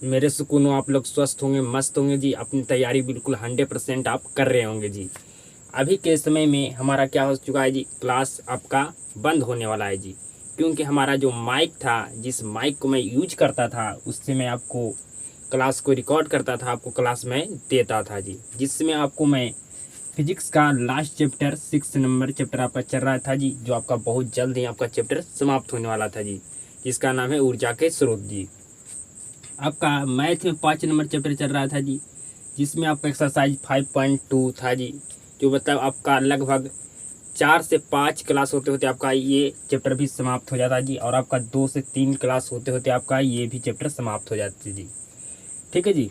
मेरे सुकूनों आप लोग स्वस्थ होंगे, मस्त होंगे जी। अपनी तैयारी बिल्कुल 100% आप कर रहे होंगे जी। अभी के समय में हमारा क्या हो चुका है जी, क्लास आपका बंद होने वाला है जी। क्योंकि हमारा जो माइक था, जिस माइक को मैं यूज करता था, उससे मैं आपको क्लास को रिकॉर्ड करता था, आपको क्लास में देता था जी। जिसमें आपको मैं फिजिक्स का लास्ट चैप्टर 6 नंबर चैप्टर आपका चल रहा था जी, जो आपका बहुत जल्द ही आपका चैप्टर समाप्त होने वाला था जी, जिसका नाम है ऊर्जा के स्रोत जी। आपका मैथ में 5 नंबर चैप्टर चल रहा था जी, जिसमें आपका एक्सरसाइज 5.2 था जी, जो मतलब आपका लगभग 4 से 5 क्लास होते होते आपका ये चैप्टर भी समाप्त हो जाता जी, और आपका 2 से 3 क्लास होते होते आपका ये भी चैप्टर समाप्त हो जाती जी। ठीक है जी।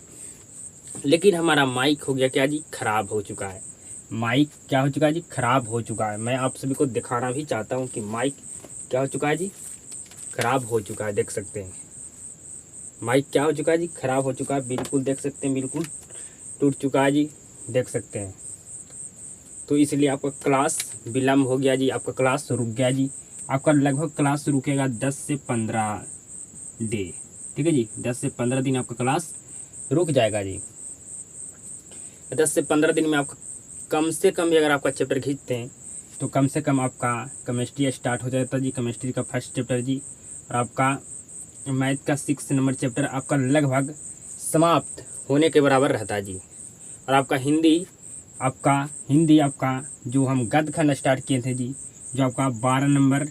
लेकिन हमारा माइक हो गया क्या जी, खराब हो चुका है। माइक क्या हो चुका है जी, खराब हो चुका है। मैं आप सभी को दिखाना भी चाहता हूँ कि माइक क्या हो चुका है जी, खराब हो चुका है। देख सकते हैं माइक क्या हो चुका है जी, खराब हो चुका है। बिल्कुल देख सकते हैं, बिल्कुल टूट चुका है जी, देख सकते हैं। तो इसलिए आपका क्लास विलम्ब हो गया जी, आपका क्लास रुक गया जी। आपका लगभग क्लास रुकेगा 10 से 15 डे। ठीक है जी, 10 से 15 दिन आपका क्लास रुक जाएगा जी। 10 से 15 दिन में आपका कम से कम भी अगर आपका चैप्टर खींचते हैं तो कम से कम आपका केमिस्ट्री स्टार्ट हो जाता जी, केमिस्ट्री का फर्स्ट चैप्टर जी। और आपका मैथ का 6 नंबर चैप्टर आपका लगभग समाप्त होने के बराबर रहता है जी। और आपका हिंदी आपका जो हम गद्य खंड स्टार्ट किए थे जी, जो आपका 12 नंबर,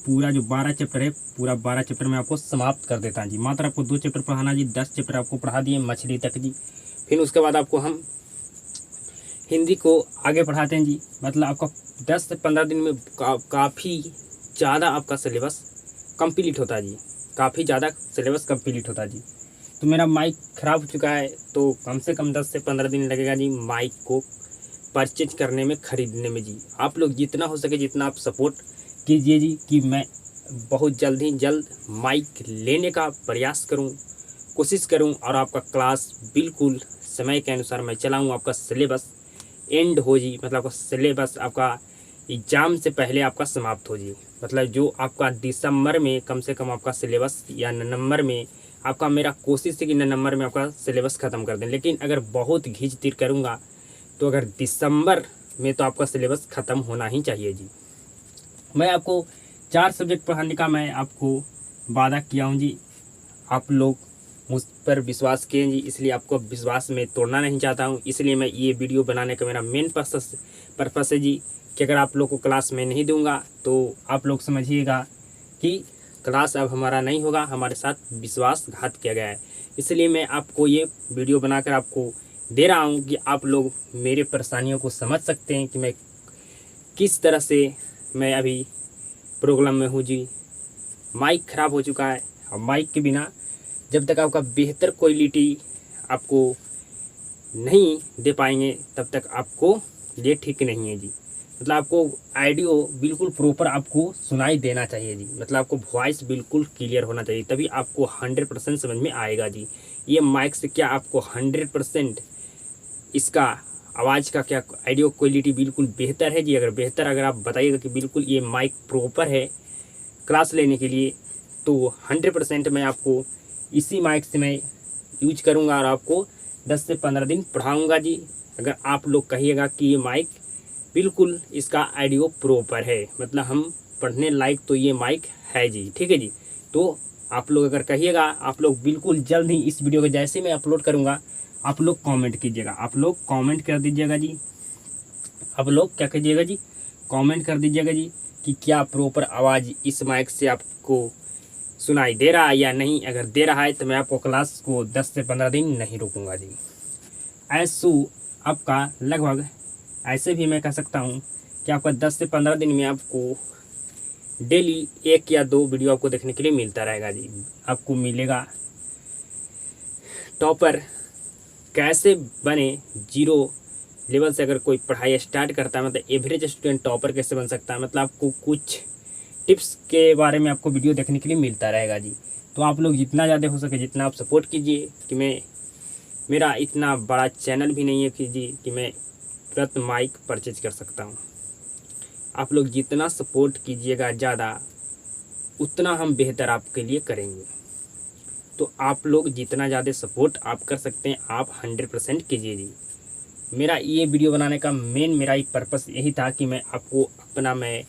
पूरा जो 12 चैप्टर है, पूरा 12 चैप्टर में आपको समाप्त कर देता है जी। मात्र आपको 2 चैप्टर पढ़ाना जी, 10 चैप्टर आपको पढ़ा दिए मछली तक जी। फिर उसके बाद आपको हम हिंदी को आगे पढ़ाते हैं जी। मतलब आपका 10 से 15 दिन में काफ़ी ज़्यादा आपका सिलेबस कंप्लीट होता है जी, काफ़ी ज़्यादा सिलेबस कंप्लीट होता है जी। तो मेरा माइक ख़राब हो चुका है, तो कम से कम 10 से 15 दिन लगेगा जी माइक को परचेज करने में, ख़रीदने में जी। आप लोग जितना हो सके जितना आप सपोर्ट कीजिए जी, कि मैं बहुत जल्द ही जल्द माइक लेने का प्रयास करूं, कोशिश करूं, और आपका क्लास बिल्कुल समय के अनुसार मैं चलाऊं। आपका सिलेबस एंड हो जी, मतलब आपका सिलेबस आपका एग्ज़ाम से पहले आपका समाप्त हो जी। मतलब जो आपका दिसंबर में कम से कम आपका सिलेबस, या नवंबर में आपका, मेरा कोशिश है कि नवंबर में आपका सिलेबस ख़त्म कर दें। लेकिन अगर बहुत घींच तीर करूँगा तो अगर दिसंबर में तो आपका सिलेबस ख़त्म होना ही चाहिए जी। मैं आपको 4 सब्जेक्ट पढ़ाने का मैं आपको वादा किया हूँ जी। आप लोग मुझ पर विश्वास किए जी, इसलिए आपको विश्वास में तोड़ना नहीं चाहता हूँ। इसलिए मैं ये वीडियो बनाने का मेरा मेन पर्पस है जी, कि अगर आप लोग को क्लास में नहीं दूंगा तो आप लोग समझिएगा कि क्लास अब हमारा नहीं होगा, हमारे साथ विश्वासघात किया गया है। इसलिए मैं आपको ये वीडियो बनाकर आपको दे रहा हूँ कि आप लोग मेरे परेशानियों को समझ सकते हैं कि मैं किस तरह से मैं अभी प्रॉब्लम में हूँ जी। माइक ख़राब हो चुका है, और माइक के बिना जब तक आपका बेहतर क्वालिटी आपको नहीं दे पाएंगे तब तक आपको ये ठीक नहीं है जी। मतलब आपको ऑडियो बिल्कुल प्रॉपर आपको सुनाई देना चाहिए जी। मतलब आपको वॉइस बिल्कुल क्लियर होना चाहिए, तभी आपको 100% समझ में आएगा जी। ये माइक से क्या आपको 100% इसका आवाज़ का क्या ऑडियो क्वालिटी बिल्कुल बेहतर है जी। अगर आप बताइएगा कि बिल्कुल ये माइक प्रॉपर है क्लास लेने के लिए, तो 100% मैं आपको इसी माइक से मैं यूज करूँगा और आपको 10 से 15 दिन पढ़ाऊँगा जी। अगर आप लोग कहिएगा कि ये माइक बिल्कुल इसका ऑडियो प्रॉपर है, मतलब हम पढ़ने लायक तो ये माइक है जी। ठीक है जी। तो आप लोग अगर कहिएगा, आप लोग बिल्कुल जल्द ही इस वीडियो को जैसे मैं अपलोड करूँगा, आप लोग कमेंट कीजिएगा, आप लोग कमेंट कर दीजिएगा जी। आप लोग क्या कीजिएगा जी, कमेंट कर दीजिएगा जी कि क्या प्रॉपर आवाज़ इस माइक से आपको सुनाई दे रहा है या नहीं। अगर दे रहा है तो मैं आपको क्लास को 10 से 15 दिन नहीं रोकूंगा जी। ऐसू आपका लगभग, ऐसे भी मैं कह सकता हूँ कि आपका 10 से 15 दिन में आपको डेली 1 या 2 वीडियो आपको देखने के लिए मिलता रहेगा जी। आपको मिलेगा टॉपर कैसे बने, जीरो लेवल से अगर कोई पढ़ाई स्टार्ट करता है, मतलब एवरेज स्टूडेंट टॉपर कैसे बन सकता है। मतलब आपको कुछ टिप्स के बारे में आपको वीडियो देखने के लिए मिलता रहेगा जी। तो आप लोग जितना ज़्यादा हो सके जितना आप सपोर्ट कीजिए, कि मैं, मेरा इतना बड़ा चैनल भी नहीं है कि जी कि मैं तुरंत माइक परचेज कर सकता हूँ। आप लोग जितना सपोर्ट कीजिएगा ज़्यादा, उतना हम बेहतर आपके लिए करेंगे। तो आप लोग जितना ज़्यादा सपोर्ट आप कर सकते हैं आप 100% कीजिए जी। मेरा ये वीडियो बनाने का मेरा एक पर्पस यही था कि मैं आपको अपना मैं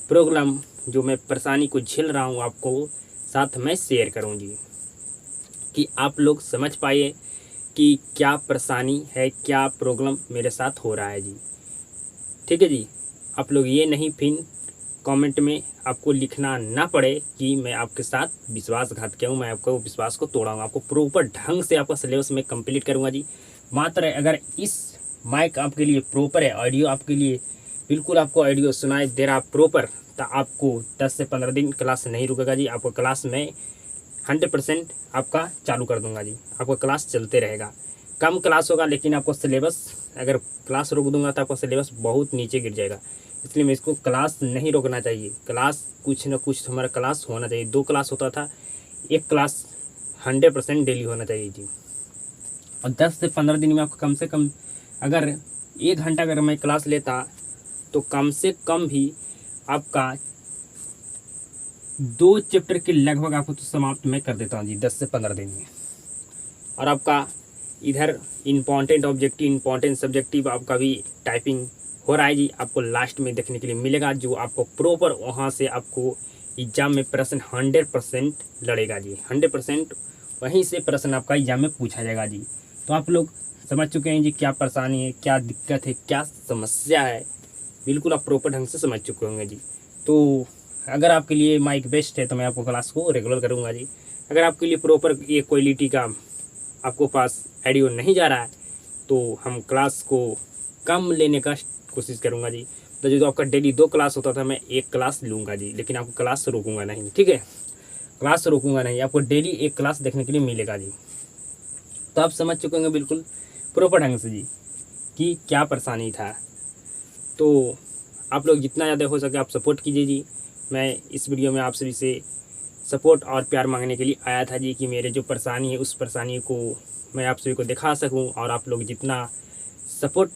प्रॉब्लम जो मैं परेशानी को झेल रहा हूँ आपको साथ में शेयर करूँ जी, कि आप लोग समझ पाइए कि क्या परेशानी है, क्या प्रॉब्लम मेरे साथ हो रहा है जी। ठीक है जी, आप लोग ये नहीं फिर कमेंट में आपको लिखना ना पड़े कि मैं आपके साथ विश्वासघात किया हूँ, मैं आपको विश्वास को तोड़ा हूँ। आपको प्रॉपर ढंग से आपका सिलेबस मैं कंप्लीट करूँगा जी। मात्र अगर इस माइक आपके लिए प्रॉपर है, ऑडियो आपके लिए बिल्कुल आपको ऑडियो सुनाई दे रहा प्रॉपर, तो आपको 10 से 15 दिन क्लास नहीं रुकेगा जी। आपको क्लास में 100% आपका चालू कर दूंगा जी। आपका क्लास चलते रहेगा, कम क्लास होगा लेकिन आपको सिलेबस, अगर क्लास रोक दूंगा तो आपका सिलेबस बहुत नीचे गिर जाएगा। इसलिए मैं इसको क्लास नहीं रोकना चाहिए, क्लास कुछ ना कुछ हमारा क्लास होना चाहिए। 2 क्लास होता था, 1 क्लास 100% डेली होना चाहिए जी। और 10 से 15 दिन में आपको कम से कम अगर 1 घंटा अगर मैं क्लास लेता तो कम से कम भी आपका 2 चैप्टर के लगभग आपको तो समाप्त मैं कर देता हूँ जी 10 से 15 दिन में। और आपका इधर इम्पॉर्टेंट ऑब्जेक्टिव, इम्पॉर्टेंट सब्जेक्टिव आपका भी टाइपिंग हो रहा है जी। आपको लास्ट में देखने के लिए मिलेगा जो आपको प्रॉपर वहाँ से आपको एग्जाम में प्रश्न 100% लड़ेगा जी। 100% वहीं से प्रश्न आपका एग्जाम में पूछा जाएगा जी। तो आप लोग समझ चुके हैं जी क्या परेशानी है, क्या दिक्कत है, क्या समस्या है, बिल्कुल आप प्रॉपर ढंग से समझ चुके होंगे जी। तो अगर आपके लिए माइक बेस्ट है तो मैं आपको क्लास को रेगुलर करूँगा जी। अगर आपके लिए प्रॉपर ये क्वालिटी का आपको पास ऑडियो नहीं जा रहा है तो हम क्लास को कम लेने का कोशिश करूँगा जी। तो जो आपका डेली 2 क्लास होता था मैं 1 क्लास लूँगा जी, लेकिन आपको क्लास रोकूँगा नहीं। ठीक है, क्लास रोकूँगा नहीं, आपको डेली 1 क्लास देखने के लिए मिलेगा जी। तो आप समझ चुके होंगे बिल्कुल प्रॉपर ढंग से जी कि क्या परेशानी था। तो आप लोग जितना ज़्यादा हो सके आप सपोर्ट कीजिए जी। मैं इस वीडियो में आप सभी से सपोर्ट और प्यार मांगने के लिए आया था जी कि मेरे जो परेशानी है उस परेशानी को मैं आप सभी को दिखा सकूं। और आप लोग जितना सपोर्ट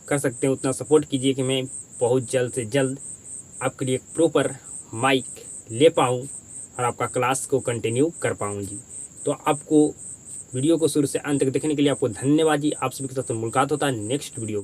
कर सकते हैं उतना सपोर्ट कीजिए कि मैं बहुत जल्द से जल्द आपके लिए प्रॉपर माइक ले पाऊँ और आपका क्लास को कंटिन्यू कर पाऊँ जी। तो आपको वीडियो को शुरू से अंत तक देखने के लिए आपको धन्यवाद जी। आप सभी के साथ मुलाकात होता है नेक्स्ट वीडियो में।